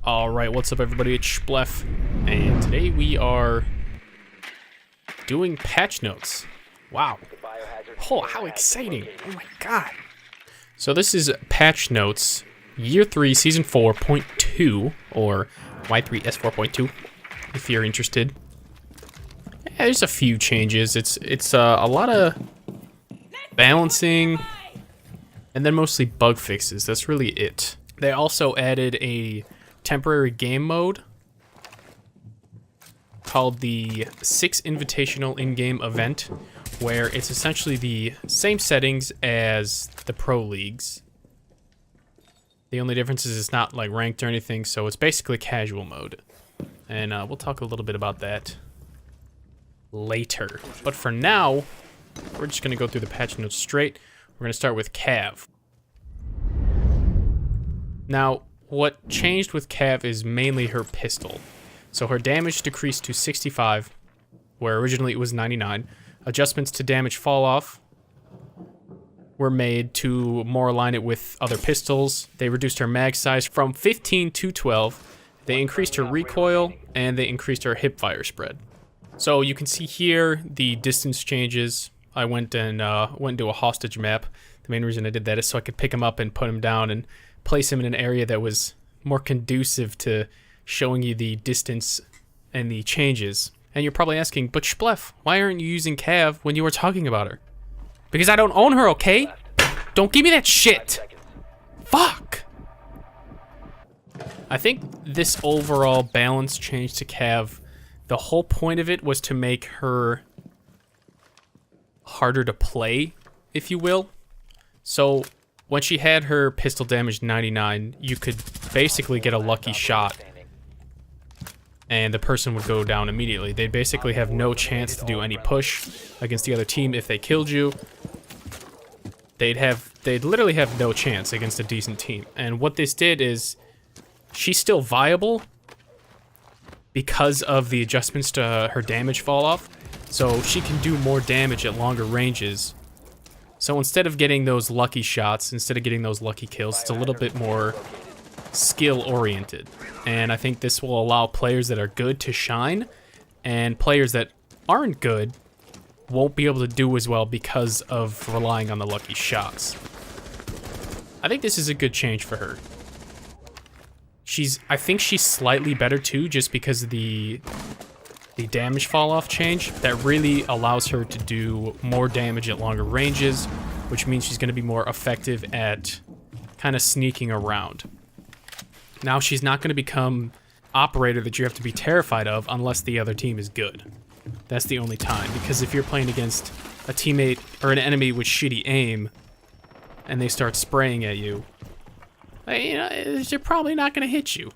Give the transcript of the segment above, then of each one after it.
Alright, what's up everybody, it's Schplef, and today we are doing patch notes. Wow. Oh, how exciting. Oh my god. So this is patch notes, year 3, season 4.2, or Y3S4.2, if you're interested. Yeah, there's a few changes. It's a lot of balancing, and then mostly bug fixes. That's really it. They also added a temporary game mode called the 6 Invitational in-game event, where it's essentially the same settings as the Pro Leagues. The only difference is it's not like ranked or anything, so it's basically casual mode. And we'll talk a little bit about that later. But for now, we're just going to go through the patch notes straight. We're going to start with Cav. Now, what changed with Cav is mainly her pistol. So her damage decreased to 65, where originally it was 99. Adjustments to damage fall off were made to more align it with other pistols. They reduced her mag size from 15 to 12. They increased her recoil, and they increased her hip fire spread. So you can see here the distance changes. I went into a hostage map. The main reason I did that is so I could pick him up and put him down and place him in an area that was more conducive to showing you the distance and the changes. And you're probably asking, but Schplef, why aren't you using Cav when you were talking about her? Because I don't own her, okay? Don't give me that shit! Fuck! I think this overall balance change to Cav, the whole point of it was to make her harder to play, if you will. So when she had her pistol damage 99, you could basically get a lucky shot and the person would go down immediately. They'd basically have no chance to do any push against the other team if they killed you. They'd literally have no chance against a decent team. And what this did is, she's still viable because of the adjustments to her damage fall off. So she can do more damage at longer ranges. So instead of getting those lucky shots, instead of getting those lucky kills, it's a little bit more skill-oriented. And I think this will allow players that are good to shine, and players that aren't good won't be able to do as well because of relying on the lucky shots. I think this is a good change for her. I think she's slightly better too, just because of the damage fall off change that really allows her to do more damage at longer ranges, which means she's going to be more effective at kind of sneaking around. Now she's not going to become operator that you have to be terrified of unless the other team is good. That's the only time, because if you're playing against a teammate or an enemy with shitty aim and they start spraying at you, you know, they're probably not going to hit you.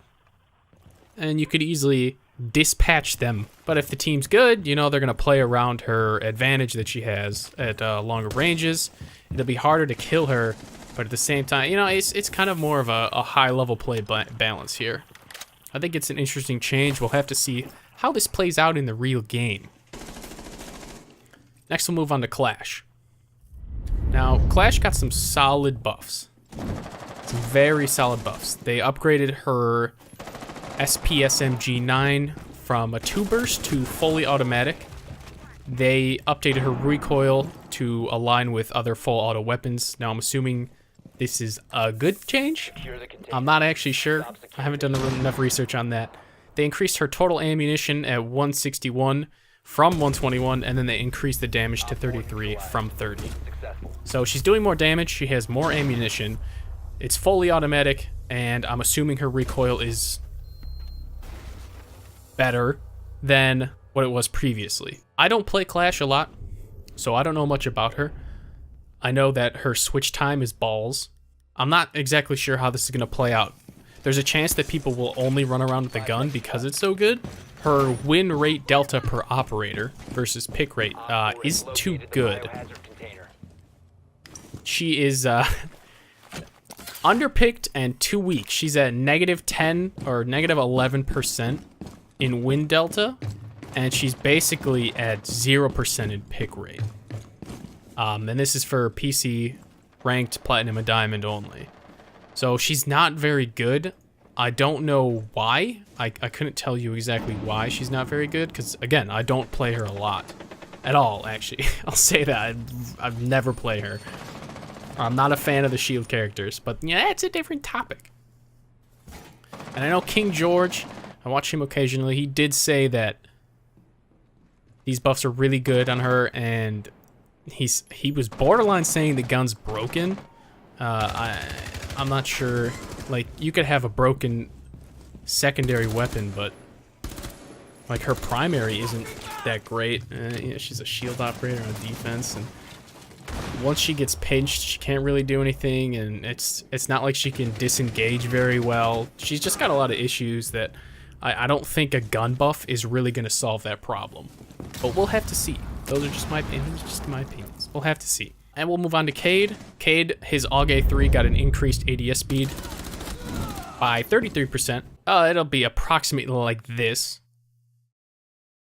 And you could easily dispatch them. But if the team's good, you know, they're going to play around her advantage that she has at longer ranges. It'll be harder to kill her, but at the same time, you know, it's kind of more of a high-level play balance here. I think it's an interesting change. We'll have to see how this plays out in the real game. Next, we'll move on to Clash. Now, Clash got some solid buffs. Some very solid buffs. They upgraded her SPSMG9 from a 2-burst to fully automatic. They updated her recoil to align with other full auto weapons. Now I'm assuming this is a good change. I'm not actually sure. I haven't done enough research on that. They increased her total ammunition at 161 from 121, and then they increased the damage to 33 from 30. So she's doing more damage, she has more ammunition, it's fully automatic, and I'm assuming her recoil is better than what it was previously. I don't play Clash a lot, so I don't know much about her. I know that her switch time is balls. I'm not exactly sure how this is going to play out. There's a chance that people will only run around with the gun because it's so good. Her win rate delta per operator versus pick rate is too good. She is underpicked and too weak. She's at -10 or -11% in win delta, and she's basically at 0% in pick rate. And this is for PC ranked platinum and diamond only. So she's not very good. I don't know why. I couldn't tell you exactly why she's not very good, because, again, I don't play her a lot. At all, actually. I'll say that. I've never played her. I'm not a fan of the shield characters, but yeah, it's a different topic. And I know King George, I watch him occasionally, he did say that these buffs are really good on her, and he was borderline saying the gun's broken. I'm not sure. Like, you could have a broken secondary weapon, but like her primary isn't that great. You know, she's a shield operator on defense, and once she gets pinched, she can't really do anything, and it's not like she can disengage very well. She's just got a lot of issues that I don't think a gun buff is really going to solve that problem. But we'll have to see. Those are just my opinions, We'll have to see. And we'll move on to Cade. Cade, his AUG 3 got an increased ADS speed by 33%. It'll be approximately like this.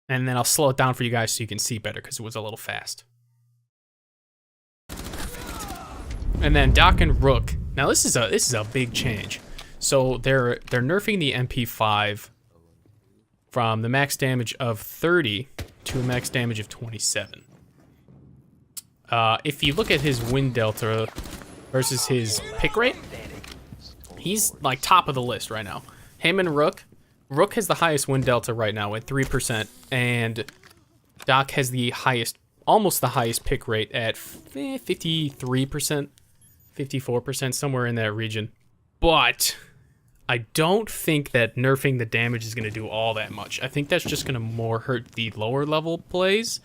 And then I'll slow it down for you guys so you can see better, because it was a little fast. And then Doc and Rook. Now this is a big change. So they're nerfing the MP5 from the max damage of 30 to a max damage of 27. If you look at his win delta versus his pick rate, he's like top of the list right now. Him and Rook. Rook has the highest win delta right now at 3%, and Doc has the highest, almost the highest pick rate at 53%, 54%, somewhere in that region. But I don't think that nerfing the damage is going to do all that much. I think that's just going to more hurt the lower level plays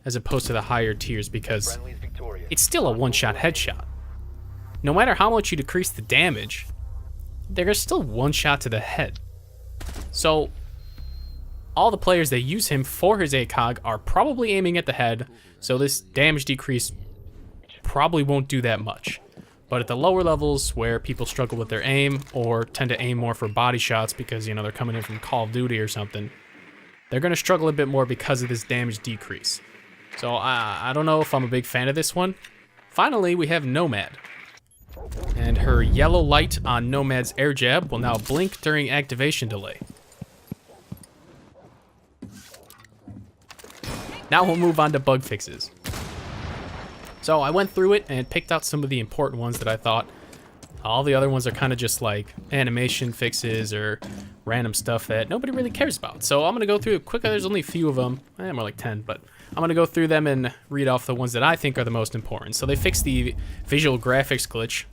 as opposed to the higher tiers, because it's still a one-shot headshot. No matter how much you decrease the damage, there's still one shot to the head. So all the players that use him for his ACOG are probably aiming at the head, so this damage decrease probably won't do that much. But at the lower levels, where people struggle with their aim or tend to aim more for body shots because, you know, they're coming in from Call of Duty or something, they're going to struggle a bit more because of this damage decrease. So I don't know if I'm a big fan of this one. Finally, we have Nomad. And her yellow light on Nomad's air jab will now blink during activation delay. Now we'll move on to bug fixes. So I went through it and picked out some of the important ones that I thought. All the other ones are kind of just like animation fixes or random stuff that nobody really cares about. So I'm going to go through it quickly. There's only a few of them. More like 10, but I'm going to go through them and read off the ones that I think are the most important. So they fixed the visual graphics glitch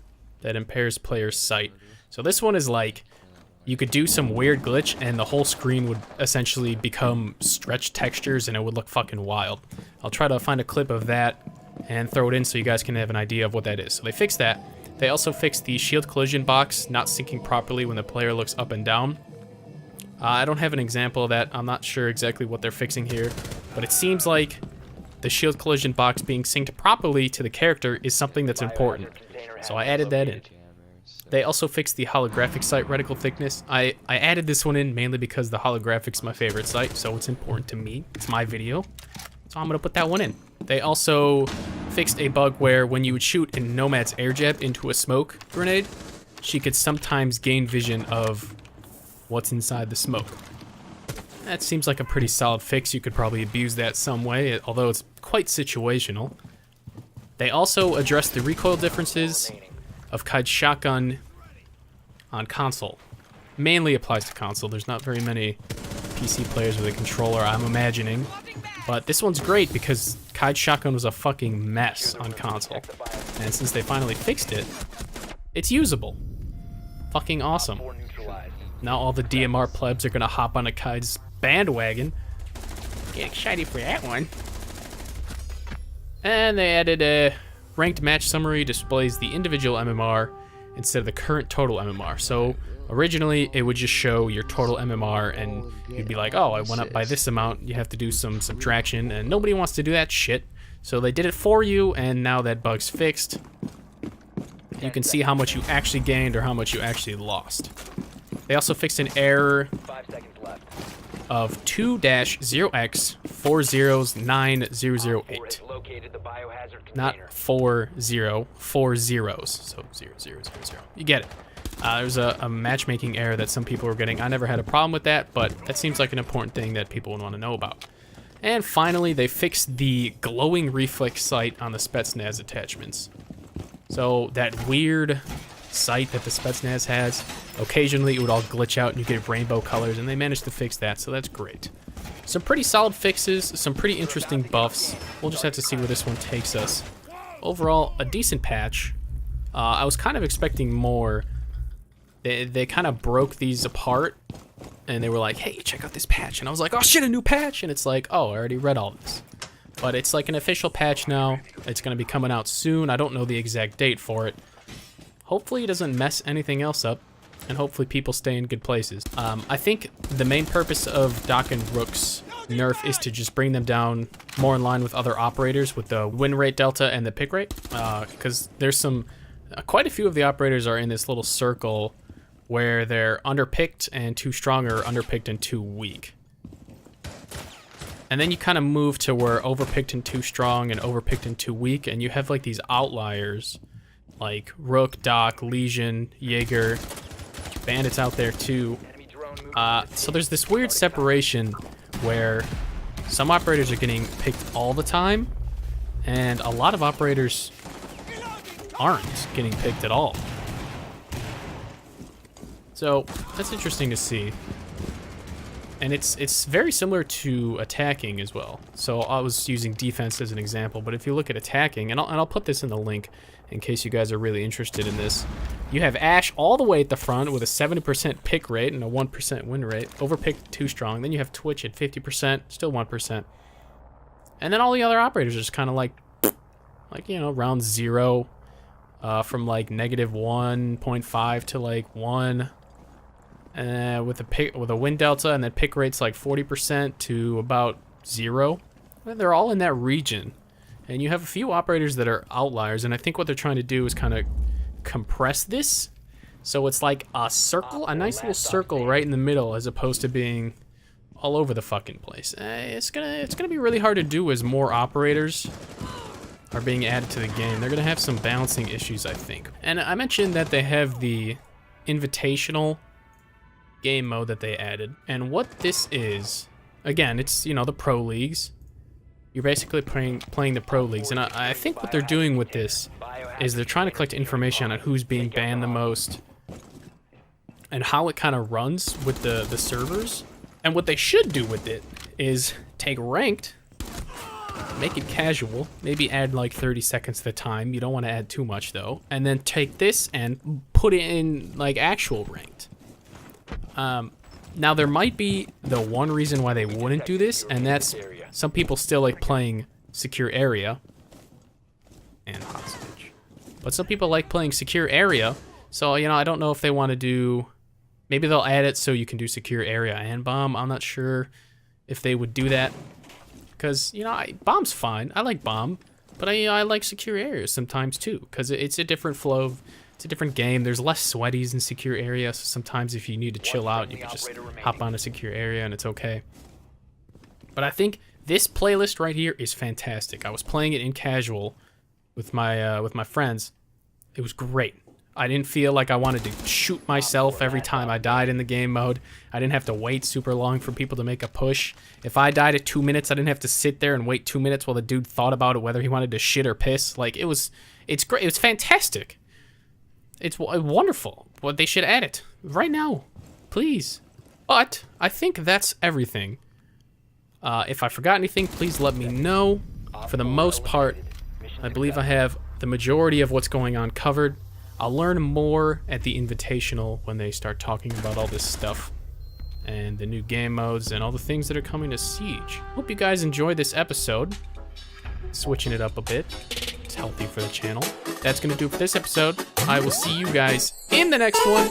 that impairs players' sight. So this one is like, you could do some weird glitch and the whole screen would essentially become stretched textures and it would look fucking wild. I'll try to find a clip of that and throw it in so you guys can have an idea of what that is. So they fixed that. They also fixed the shield collision box not syncing properly when the player looks up and down. I don't have an example of that. I'm not sure exactly what they're fixing here, but it seems like the shield collision box being synced properly to the character is something that's important. So I added that in. They also fixed the holographic sight reticle thickness. I added this one in mainly because the holographic's my favorite sight, so it's important to me. It's my video, so I'm gonna put that one in. They also fixed a bug where when you would shoot in Nomad's air jab into a smoke grenade, she could sometimes gain vision of what's inside the smoke. That seems like a pretty solid fix. You could probably abuse that some way, although it's quite situational. They also addressed the recoil differences of Kai's shotgun on console. Mainly applies to console. There's not very many PC players with a controller, I'm imagining. But this one's great because Kai's shotgun was a fucking mess on console. And since they finally fixed it, it's usable. Fucking awesome. Now all the DMR plebs are gonna hop on a Kai's bandwagon. Get excited for that one. And they added a ranked match summary displays the individual MMR instead of the current total MMR. So originally it would just show your total MMR and you'd be like, oh, I went up by this amount. You have to do some subtraction and nobody wants to do that shit. So they did it for you and now that bug's fixed. You can see how much you actually gained or how much you actually lost. They also fixed an error of 2-0x409008. Not 40, 4 zeros. So 0000. You get it. There's a matchmaking error that some people were getting. I never had a problem with that, but that seems like an important thing that people would want to know about. And finally, they fixed the glowing reflex sight on the Spetsnaz attachments. So that weird sight that the Spetsnaz has, occasionally it would all glitch out and you get rainbow colors, and they managed to fix that, so that's great. Some pretty solid fixes, some pretty interesting buffs. We'll just have to see where this one takes us. Overall, a decent patch. I was kind of expecting more. They kind of broke these apart, and they were like, hey, check out this patch. And I was like, oh shit, a new patch! And it's like, oh, I already read all this. But it's like an official patch now. It's going to be coming out soon. I don't know the exact date for it. Hopefully it doesn't mess anything else up, and hopefully people stay in good places. I think the main purpose of Doc and Rook's nerf is to just bring them down more in line with other operators with the win rate delta and the pick rate. Because there's some, quite a few of the operators are in this little circle where they're underpicked and too strong, or underpicked and too weak. And then you kind of move to where overpicked and too strong and overpicked and too weak, and you have like these outliers like Rook, Doc, Legion, Jaeger, Bandits out there too. So there's this weird separation where some operators are getting picked all the time, and a lot of operators aren't getting picked at all. So that's interesting to see. And it's very similar to attacking as well. So I was using defense as an example, but if you look at attacking, and I'll put this in the link in case you guys are really interested in this. You have Ashe all the way at the front with a 70% pick rate and a 1% win rate. Overpicked too strong. Then you have Twitch at 50%, still 1%. And then all the other operators are just kind of like, you know, round 0, from like -1.5 to like 1. With a win delta, and then pick rates like 40% to about 0. Well, they're all in that region, and you have a few operators that are outliers, and I think what they're trying to do is kind of compress this, so it's like a circle, a nice little circle right in the middle, as opposed to being all over the fucking place. It's gonna be really hard to do as more operators are being added to the game. They're gonna have some balancing issues, I think. And I mentioned that they have the invitational game mode that they added, and what this is, again, it's, you know, the pro leagues. You're basically playing the pro leagues, and I think what they're doing with this is they're trying to collect information on who's being banned the most and how it kind of runs with the servers. And what they should do with it is take ranked, make it casual, maybe add like 30 seconds at a time. You don't want to add too much though, and then take this and put it in like actual ranked. Now there might be the one reason why they wouldn't do this, and that's some people still like playing secure area and hostage. But some people like playing secure area, so, you know, I don't know if they want to do, maybe they'll add it so you can do secure area and bomb. I'm not sure if they would do that, because, you know, bomb's fine. I like bomb, but I like secure areas sometimes too, because it's a different flow. It's a different game. There's less sweaties in secure area, so sometimes if you need to chill out, you can just hop on a secure area and it's okay. But I think this playlist right here is fantastic. I was playing it in casual with my friends. It was great. I didn't feel like I wanted to shoot myself every time I died in the game mode. I didn't have to wait super long for people to make a push. If I died at 2 minutes, I didn't have to sit there and wait 2 minutes while the dude thought about it, whether he wanted to shit or piss. Like, it's great. It's fantastic. It's wonderful. Well, they should add it right now, please. But I think that's everything. If I forgot anything, please let me know. For the most part, I believe I have the majority of what's going on covered. I'll learn more at the Invitational when they start talking about all this stuff and the new game modes and all the things that are coming to Siege. Hope you guys enjoyed this episode. Switching it up a bit. It's healthy for the channel. That's going to do it for this episode. I will see you guys in the next one.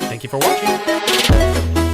Thank you for watching.